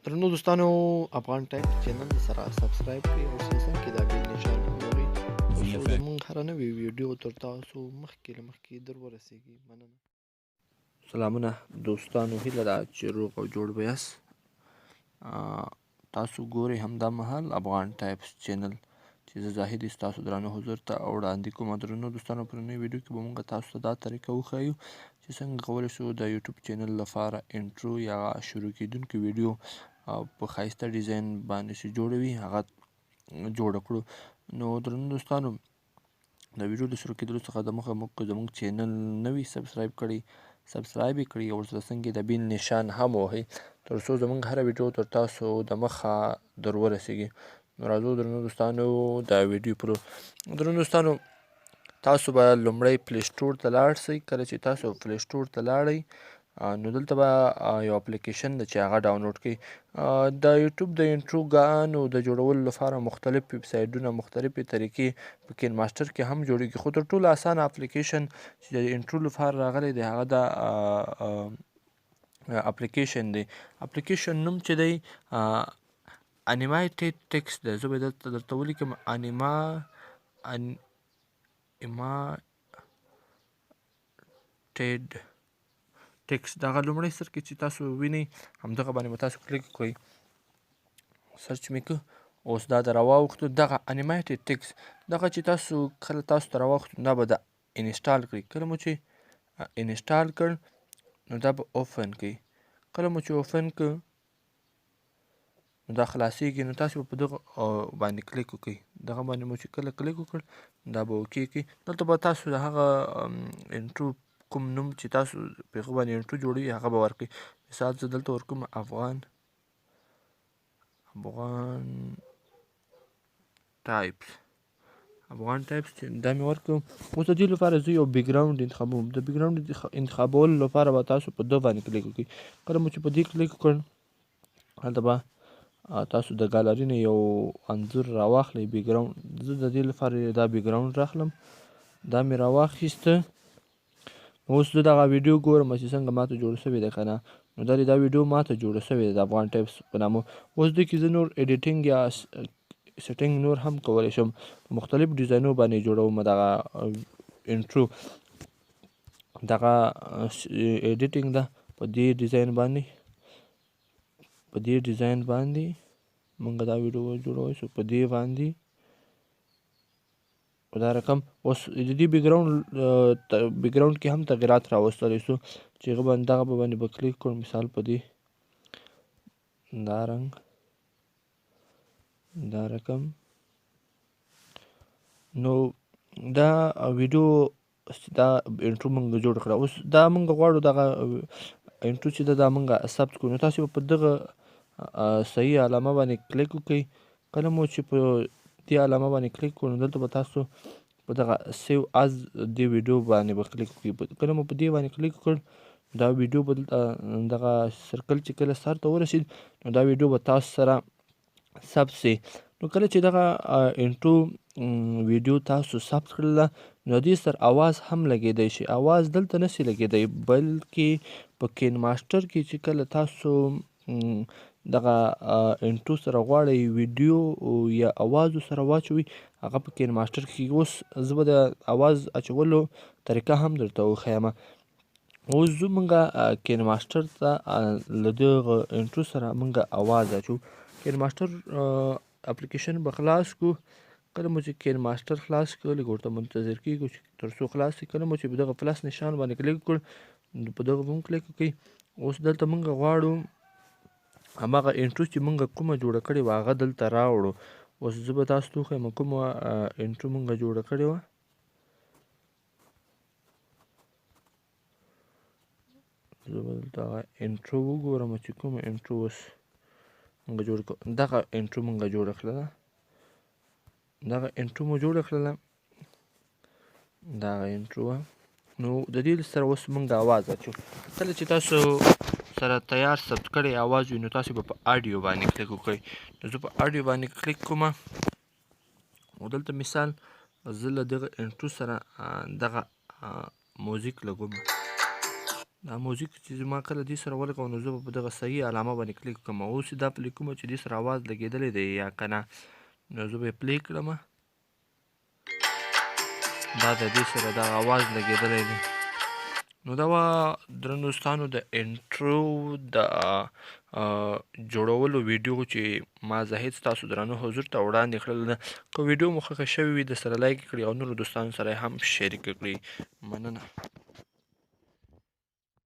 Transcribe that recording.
درنو دوستانو افغان ټایپ چینل سره سبسکرایب کړئ او سیسن کې دا بیل نشان وګورئ او څو زموږ هر نوې ویډیو تر تاسو مخکې له مخکې در ورسیږي. مننه. سلامونه دوستانو، هیله ده چې روغ او جوړ به یاست. تاسو ګورئ همدا مهال افغان ټایپس چینل چې زه زاهد ستاسو درانه حضور ته وړاندې کوم. درنو دوستانو، په نوې ویډیو کې به موږ تاسو ته دا طریقه وښایو چې څنګه کولی شو د یوټیوب چینل لپاره انټرو یا شروع کیدونکې ویډیو په ښایسته ډیزاین باندې چې جوړوي هغه جوړه کړو. نو درنو دوستانو، د ویډیو د شروع کیدلو څخه دمخه موږ زموږ چینل نه وي سبسکرایب کړی، سبسکرایب یې کړئ او ورسره څنګ د بیل نشان هم ووهئ تر څو زموږ هره ویډیو تر تاسو د مخه در ورسیږي. نو راځو درنو دوستانو دا ویډیو پرو. درنو دوستانو، تاسو به لومړی پلی سټور ته لاړ شئ. کله چې تاسو پلی سټور ته لاړئ نو دلته به یو اپلیکیشن ده چې هغه ډاونلوډ کړئ. د یوټیوب د انټروګانو د جوړولو لپاره مختلف ویبسایټونه، مختلفې طریقې په کین ماسټر کې هم جوړېږي، خو تر ټولو اسانه اپلیکیشن چې د انټرو لپاره راغلی دی هغه د اپلیکیشن دی. اپلیکیشن نوم چې دی انیمیټډ ټیکسټ دی. زه به درته ولیکم انیمیټډ ټیکسټ. دغه لومړی سر کې چې تاسو وینئ همدغه باندې به تاسو کلیک کړئ. سرچ مې که اوس دا د راواوښتو دغه انیمیټډ ټیکسټ. دغه چې تاسو کله تاسو ته راواوښتو دا به د انسټال کړئ. کله مو چې انسټال کړ نو دا به اوپن کړئ. کله مو چې اوپن کړ نو دا خلاصیږي. نو تاسو په دغه باندې کلیک وکړئ. دغه باندې مو چې کله کلیک وکړ دا به اوکې کړئ. دلته به تاسو د هغه انټرو کوم نوم چې تاسو په هغه باندې انټرو جوړوي هغه به ورکړئ. مثال زه دلته ورکوم افغان ټایپس چې دا مې ورکړم. اوس د دې لپاره زه یو بیکګراوند انتخابوم. د بیکګراوند انتخابولو لپاره به تاسو په ده باندې کلیک وکړئ. کله مو چې په دې کلیک وکړ هلته به تاسو د ګالري نه یو انځور راواخلئ بیکګراوند. زه د دې لپاره دا بیکګراوند راخلم. دا مې راواخیسته. اوس زه دغه ویډیو ګورم چې څنګه ماته جوړه شوې ده که نه. نو دا ویډیو ماته جوړه شوې ده د افغان ټایپس په نامه. اوس دې کې زه نور ایډیټینګ یا سیټینګ نور هم کولی شم. په مختلف ډیزاینو باندې جوړوم دغه انټرو. دغه ایډیټینګ ده په دې ډیزاین باندې موږ دا ویډیو جوړولی شو په دې باندې په دا رقم. اوس د دې بیکګراوند کې هم تغیرات راوستلی شو چې هغه باندې دغه باندې به کلیک کړو. مثال په دې دا رنګ دا رقم. نو دا ویډیو دا انټرو موږ جوړ کړه. اوس دا موږ غواړو دغه انټرو چې ده دا موږ ثبت کړو. نو تاسو به په دغه صحیح علامه باندې کلیک وکړئ. کله مو چې په دې علامه باندې کلیک کړو نو دلته به تاسو په دغه سیو از دې ویډیو باندې به کلیک وکړئ. کله مو په دې باندې کلیک وکړ دا ویډیو به دغه سرکل چې کله سر ته ورسېد نو دا ویډیو به تاسو سره ثبت شي. نو کله چې دغه انټرو ویډیو تاسو ثبت کړله نو دې سره اواز هم لګېدی شي. اواز دلته نشي لګېدی بلکې په کین ماسټر کې چې کله تاسو دغه انټرو سره غواړئ ویډیو یا اواز سره واچوئ هغه په کین ماسټر کې. اوس زه به د اواز اچولو طریقه هم درته وښیم. اوس زه موږ کین ماسټر ته له دغه انټرو سره موږ اواز اچو. کین ماسټر اپلیکیشن به خلاص کړو. کله مو چې کین ماسټر خلاص کړو لږ ورته منتظر کېږو تر څو خلاص شي. کله مو چې په دغه پلس نشان باندې کلیک وکړو نو په دغه هم کلیک وکړئ. اوس دلته موږ غواړو هماغه انټرو چې موږ کومه جوړه کړې وه هغه دلته راوړو. اوس زه به تاسو ته وښیم کومه انټرو موږ جوړه کړې وه. زه به دلته هغه انټرو وګورم چې کومه انټرو اوس موږ جوړه کړو. دغه انټرو موږ جوړه کړله. دغه انټرو مو جوړه کړله. دغه انټرو وه. نو د دې سره اوس موږ اواز اچو. کله چې تاسو سره تیار ثبت کړی اواز وي نو تاسو به په اډیو باندې کلیک وکړئ. نو زه په اډیو باندې کلیک کوم او دلته مثال زه له دغه انټرو سره دغه موزیک لګوم. دا موزیک چې زما کله دې سره ولګوم نو زه به په دغه صحیح علامه باندې کلیک کوم. اوس یې دا پلې کومه چې دې سره اواز لګېدلی دی یا که نه نو زه به یې پلی کړم. دا د دې سره دا اواز لګېدلی دی. نو دا وه درنو دوستانو د انټرو د جوړولو ویډیو چې ما زاهد ستاسو درانه حضور ته وړاندې کړل. که ویډیو مو خوښه شوې وي د سره لایک کړئ او نورو دوستانو سره یې هم شریکه کړئ. مننه.